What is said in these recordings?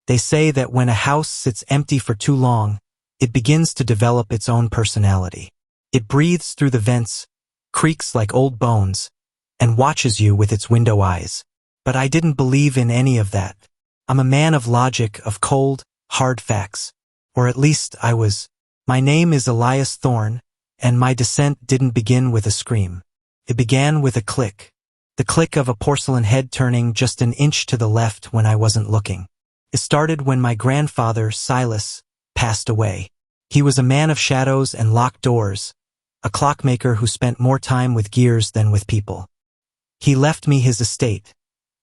They say that when a house sits empty for too long, it begins to develop its own personality. It breathes through the vents, creaks like old bones, and watches you with its window eyes. But I didn't believe in any of that. I'm a man of logic, of cold, hard facts. Or at least I was. My name is Elias Thorne, and my descent didn't begin with a scream. It began with a click. The click of a porcelain head turning just an inch to the left when I wasn't looking. It started when my grandfather, Silas, passed away. He was a man of shadows and locked doors, a clockmaker who spent more time with gears than with people. He left me his estate,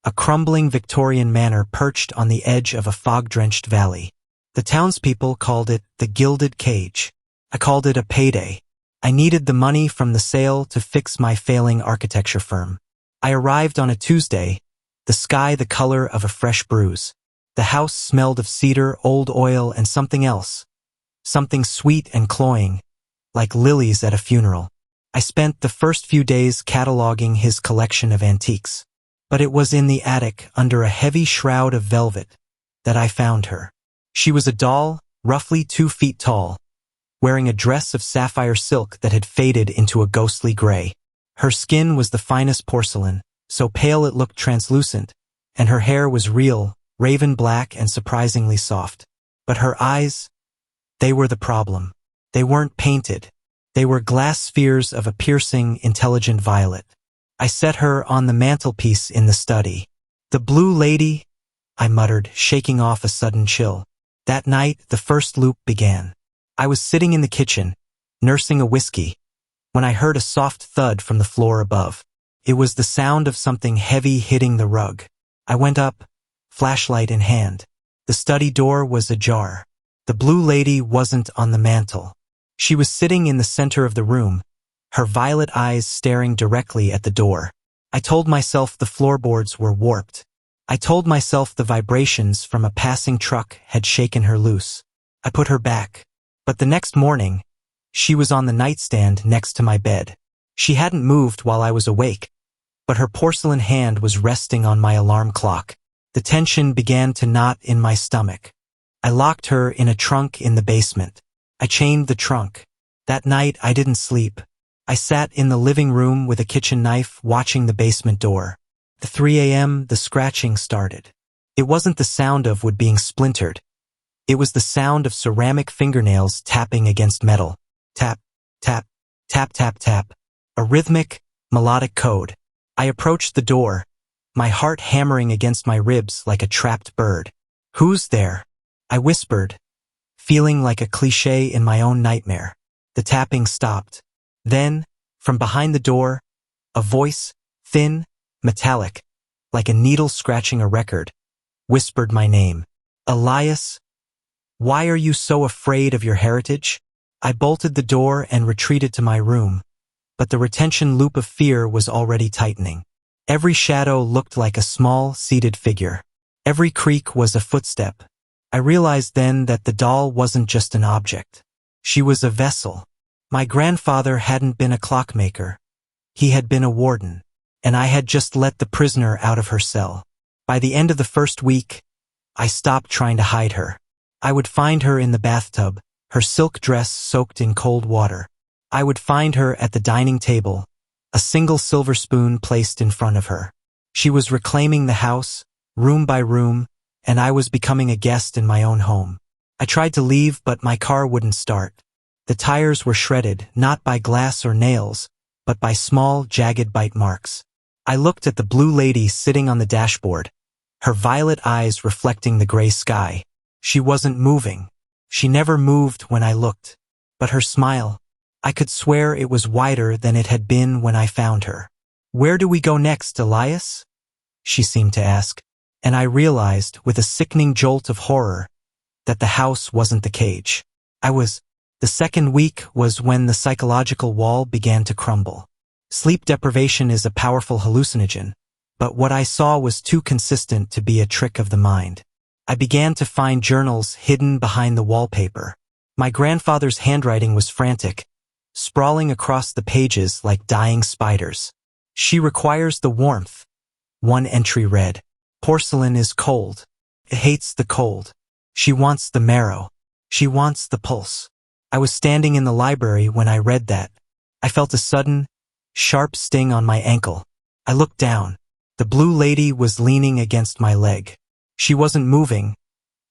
a crumbling Victorian manor perched on the edge of a fog-drenched valley. The townspeople called it the Gilded Cage. I called it a payday. I needed the money from the sale to fix my failing architecture firm. I arrived on a Tuesday, the sky the color of a fresh bruise. The house smelled of cedar, old oil, and something else. Something sweet and cloying, like lilies at a funeral. I spent the first few days cataloging his collection of antiques. But it was in the attic, under a heavy shroud of velvet, that I found her. She was a doll, roughly 2 feet tall, wearing a dress of sapphire silk that had faded into a ghostly gray. Her skin was the finest porcelain, so pale it looked translucent, and her hair was real, raven black and surprisingly soft. But her eyes, they were the problem. They weren't painted. They were glass spheres of a piercing, intelligent violet. I set her on the mantelpiece in the study. "The Blue Lady," I muttered, shaking off a sudden chill. That night, the first loop began. I was sitting in the kitchen, nursing a whiskey, when I heard a soft thud from the floor above. It was the sound of something heavy hitting the rug. I went up, flashlight in hand. The study door was ajar. The Blue Lady wasn't on the mantel. She was sitting in the center of the room, her violet eyes staring directly at the door. I told myself the floorboards were warped. I told myself the vibrations from a passing truck had shaken her loose. I put her back. But the next morning, she was on the nightstand next to my bed. She hadn't moved while I was awake, but her porcelain hand was resting on my alarm clock. The tension began to knot in my stomach. I locked her in a trunk in the basement. I chained the trunk. That night, I didn't sleep. I sat in the living room with a kitchen knife watching the basement door. At 3 a.m., the scratching started. It wasn't the sound of wood being splintered. It was the sound of ceramic fingernails tapping against metal. Tap, tap, tap, tap, tap. A rhythmic, melodic code. I approached the door, my heart hammering against my ribs like a trapped bird. "Who's there?" I whispered, feeling like a cliché in my own nightmare. The tapping stopped. Then, from behind the door, a voice, thin, metallic, like a needle scratching a record, whispered my name. "Elias, why are you so afraid of your heritage?" I bolted the door and retreated to my room, but the retention loop of fear was already tightening. Every shadow looked like a small, seated figure. Every creak was a footstep. I realized then that the doll wasn't just an object. She was a vessel. My grandfather hadn't been a clockmaker. He had been a warden, and I had just let the prisoner out of her cell. By the end of the first week, I stopped trying to hide her. I would find her in the bathtub, her silk dress soaked in cold water. I would find her at the dining table, a single silver spoon placed in front of her. She was reclaiming the house, room by room, and I was becoming a guest in my own home. I tried to leave, but my car wouldn't start. The tires were shredded, not by glass or nails, but by small, jagged bite marks. I looked at the Blue Lady sitting on the dashboard, her violet eyes reflecting the gray sky. She wasn't moving. She never moved when I looked. But her smile, I could swear it was wider than it had been when I found her. "Where do we go next, Elias?" she seemed to ask, and I realized, with a sickening jolt of horror, that the house wasn't the cage. The second week was when the psychological wall began to crumble. Sleep deprivation is a powerful hallucinogen, but what I saw was too consistent to be a trick of the mind. I began to find journals hidden behind the wallpaper. My grandfather's handwriting was frantic, sprawling across the pages like dying spiders. "She requires the warmth," one entry read. "Porcelain is cold." It hates the cold. She wants the marrow. She wants the pulse. I was standing in the library when I read that. I felt a sudden, sharp sting on my ankle. I looked down. The blue lady was leaning against my leg. She wasn't moving,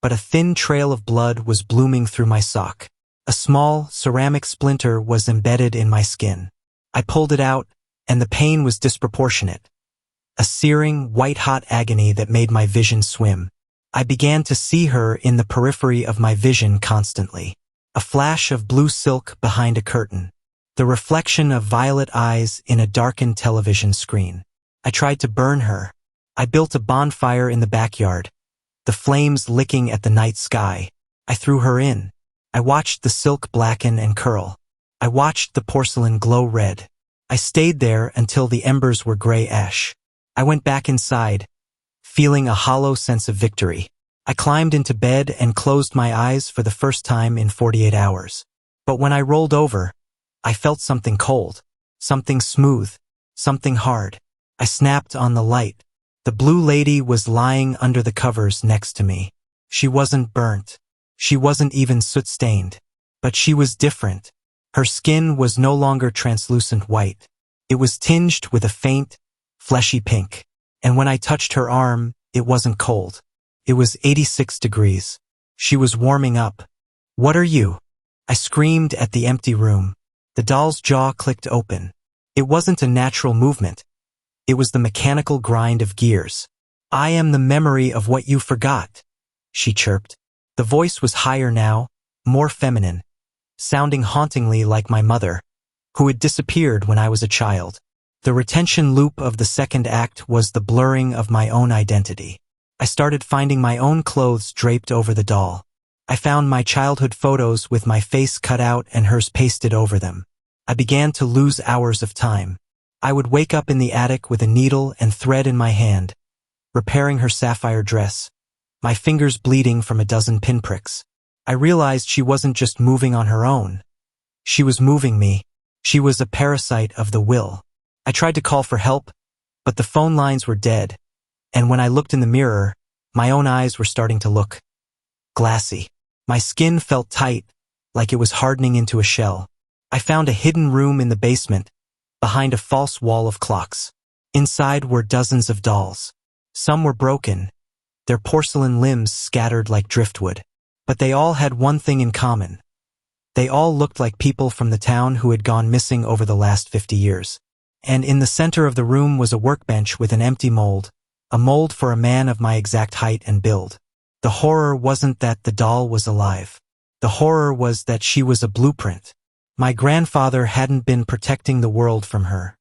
but a thin trail of blood was blooming through my sock. A small, ceramic splinter was embedded in my skin. I pulled it out, and the pain was disproportionate. A searing, white-hot agony that made my vision swim. I began to see her in the periphery of my vision constantly. A flash of blue silk behind a curtain. The reflection of violet eyes in a darkened television screen. I tried to burn her. I built a bonfire in the backyard, the flames licking at the night sky. I threw her in. I watched the silk blacken and curl. I watched the porcelain glow red. I stayed there until the embers were gray ash. I went back inside, feeling a hollow sense of victory. I climbed into bed and closed my eyes for the first time in 48 hours. But when I rolled over, I felt something cold, something smooth, something hard. I snapped on the light. The blue lady was lying under the covers next to me. She wasn't burnt. She wasn't even soot-stained. But she was different. Her skin was no longer translucent white. It was tinged with a faint, fleshy pink. And when I touched her arm, it wasn't cold. It was 86 degrees. She was warming up. "What are you?" I screamed at the empty room. The doll's jaw clicked open. It wasn't a natural movement. It was the mechanical grind of gears. "I am the memory of what you forgot," she chirped. The voice was higher now, more feminine, sounding hauntingly like my mother, who had disappeared when I was a child. The retention loop of the second act was the blurring of my own identity. I started finding my own clothes draped over the doll. I found my childhood photos with my face cut out and hers pasted over them. I began to lose hours of time. I would wake up in the attic with a needle and thread in my hand, repairing her sapphire dress, my fingers bleeding from a dozen pinpricks. I realized she wasn't just moving on her own. She was moving me. She was a parasite of the will. I tried to call for help, but the phone lines were dead, and when I looked in the mirror, my own eyes were starting to look glassy. My skin felt tight, like it was hardening into a shell. I found a hidden room in the basement, behind a false wall of clocks. Inside were dozens of dolls. Some were broken, their porcelain limbs scattered like driftwood. But they all had one thing in common. They all looked like people from the town who had gone missing over the last 50 years. And in the center of the room was a workbench with an empty mold, a mold for a man of my exact height and build. The horror wasn't that the doll was alive. The horror was that she was a blueprint. My grandfather hadn't been protecting the world from her.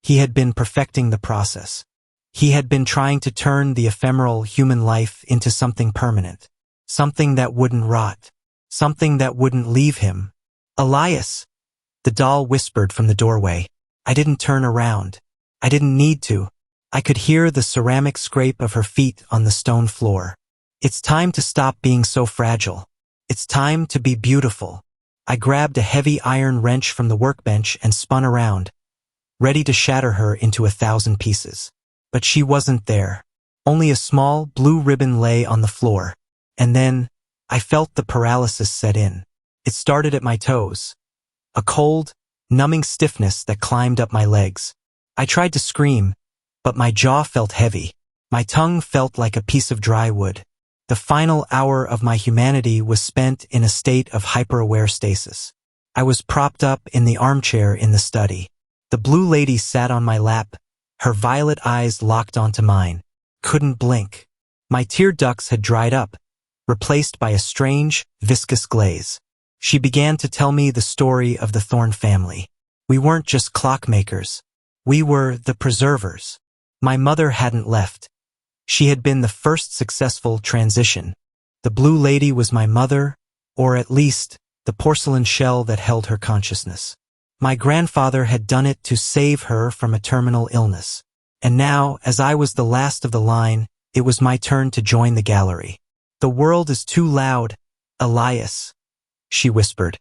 He had been perfecting the process. He had been trying to turn the ephemeral human life into something permanent. Something that wouldn't rot. Something that wouldn't leave him. "Elias," the doll whispered from the doorway. I didn't turn around. I didn't need to. I could hear the ceramic scrape of her feet on the stone floor. "It's time to stop being so fragile. It's time to be beautiful." I grabbed a heavy iron wrench from the workbench and spun around, ready to shatter her into 1,000 pieces. But she wasn't there. Only a small blue ribbon lay on the floor. And then, I felt the paralysis set in. It started at my toes. A cold, numbing stiffness that climbed up my legs. I tried to scream, but my jaw felt heavy. My tongue felt like a piece of dry wood. The final hour of my humanity was spent in a state of hyper-aware stasis. I was propped up in the armchair in the study. The blue lady sat on my lap, her violet eyes locked onto mine. Couldn't blink. My tear ducts had dried up, replaced by a strange, viscous glaze. She began to tell me the story of the Thorn family. We weren't just clockmakers. We were the preservers. My mother hadn't left. She had been the first successful transition. The blue lady was my mother, or at least, the porcelain shell that held her consciousness. My grandfather had done it to save her from a terminal illness. And now, as I was the last of the line, it was my turn to join the gallery. "The world is too loud, Elias," she whispered,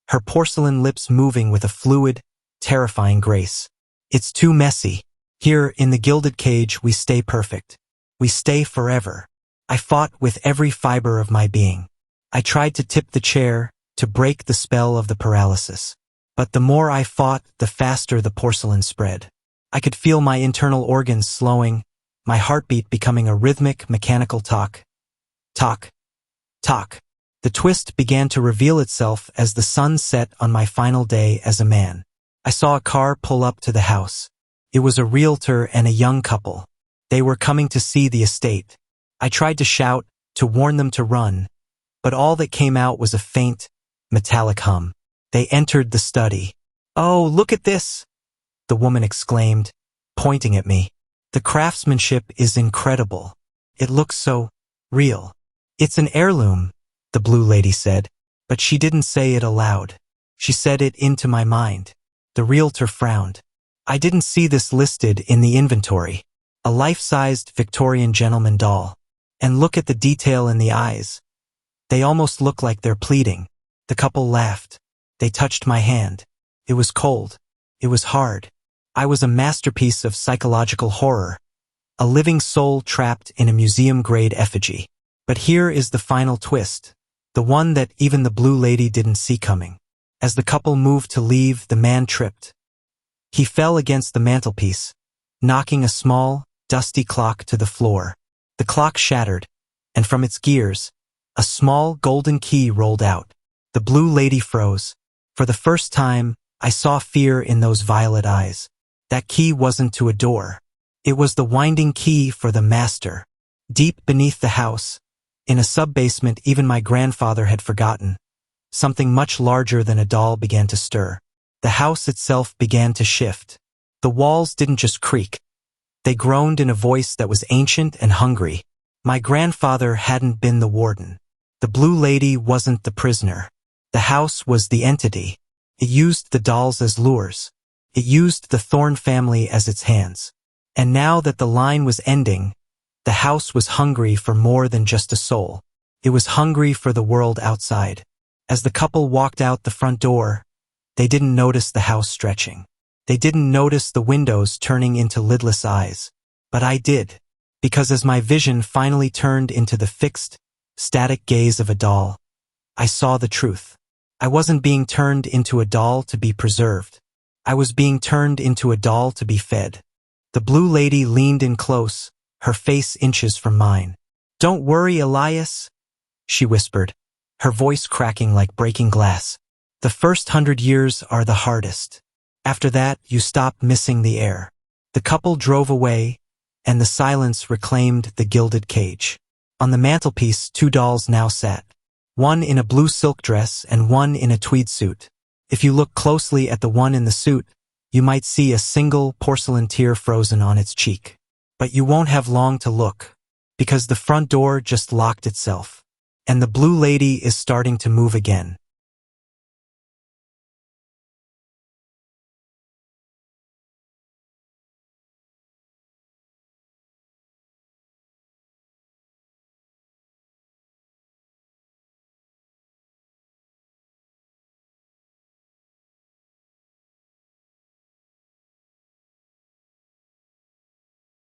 her porcelain lips moving with a fluid, terrifying grace. "It's too messy. Here, in the gilded cage, we stay perfect. We stay forever." I fought with every fiber of my being. I tried to tip the chair, to break the spell of the paralysis. But the more I fought, the faster the porcelain spread. I could feel my internal organs slowing, my heartbeat becoming a rhythmic, mechanical talk. Talk. Talk. The twist began to reveal itself as the sun set on my final day as a man. I saw a car pull up to the house. It was a realtor and a young couple. They were coming to see the estate. I tried to shout, to warn them to run, but all that came out was a faint, metallic hum. They entered the study. "Oh, look at this!" the woman exclaimed, pointing at me. "The craftsmanship is incredible. It looks so real." "It's an heirloom," the blue lady said, but she didn't say it aloud. She said it into my mind. The realtor frowned. "I didn't see this listed in the inventory." A life-sized Victorian gentleman doll. And look at the detail in the eyes. They almost look like they're pleading. The couple laughed. They touched my hand. It was cold. It was hard. I was a masterpiece of psychological horror. A living soul trapped in a museum-grade effigy. But here is the final twist. The one that even the blue lady didn't see coming. As the couple moved to leave, the man tripped. He fell against the mantelpiece, knocking a small, dusty clock to the floor. The clock shattered, and from its gears, a small golden key rolled out. The blue lady froze. For the first time, I saw fear in those violet eyes. That key wasn't to a door. It was the winding key for the master. Deep beneath the house, in a sub-basement even my grandfather had forgotten, something much larger than a doll began to stir. The house itself began to shift. The walls didn't just creak. They groaned in a voice that was ancient and hungry. My grandfather hadn't been the warden. The blue lady wasn't the prisoner. The house was the entity. It used the dolls as lures. It used the Thorn family as its hands. And now that the line was ending, the house was hungry for more than just a soul. It was hungry for the world outside. As the couple walked out the front door, they didn't notice the house stretching. They didn't notice the windows turning into lidless eyes. But I did, because as my vision finally turned into the fixed, static gaze of a doll, I saw the truth. I wasn't being turned into a doll to be preserved. I was being turned into a doll to be fed. The blue lady leaned in close, her face inches from mine. "Don't worry, Elias," she whispered, her voice cracking like breaking glass. "The first 100 years are the hardest. After that, you stop missing the air." The couple drove away, and the silence reclaimed the gilded cage. On the mantelpiece, 2 dolls now sat. One in a blue silk dress and one in a tweed suit. If you look closely at the one in the suit, you might see a single porcelain tear frozen on its cheek. But you won't have long to look, because the front door just locked itself. And the blue lady is starting to move again.